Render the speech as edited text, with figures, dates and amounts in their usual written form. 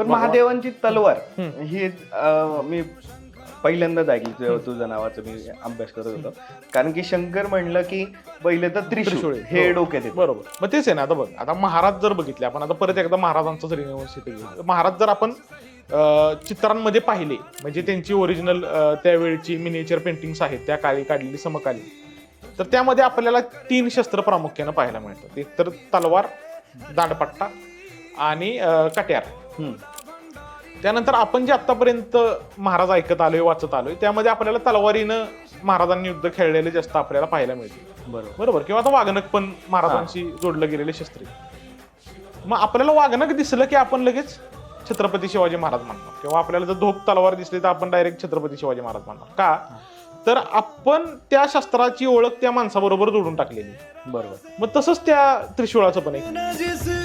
पण महादेवांची तलवार ही मी पहिल्यांदाच ऐकली तुझ्या नावाचं मी अभ्यास करत होतो. कारण की शंकर म्हणलं की पहिले तर त्रिशूळ हे डोक्यात येतं. बरोबर. मग तेच आहे ना, आता बघ, आता महाराज जर बघितले आपण, आता परत एकदा महाराजांचं रिनिव्हर्सिटी घेऊ. महाराज जर आपण चित्रांमध्ये पाहिले, म्हणजे त्यांची ओरिजिनल त्यावेळची मिनिएचर पेंटिंग्स आहेत त्या काळी काढलेली समकालीन, तर त्यामध्ये आपल्याला 3 शस्त्र प्रामुख्यानं पाहायला मिळतात. एक तर तलवार, दांडपट्टा आणि कट्यार. त्यानंतर आपण जे आतापर्यंत महाराज ऐकत आलोय, वाचत आलोय, त्यामध्ये आपल्याला तलवारीनं महाराजांनी युद्ध खेळलेले जास्त आपल्याला पाहायला मिळते. बरोबर. किंवा आता वाघनक पण महाराजांशी जोडलं गेलेले शस्त्र. मग आपल्याला वाघनक दिसलं की आपण लगेच छत्रपती शिवाजी महाराज म्हणणार, किंवा आपल्याला जर धोक तलवार दिसली तर आपण डायरेक्ट छत्रपती शिवाजी महाराज म्हणणार. का तर आपण त्या शस्त्राची ओळख त्या माणसाबरोबर जोडून टाकलेली. बरोबर. मग तसंच त्या त्रिशूळाचं पण आहे.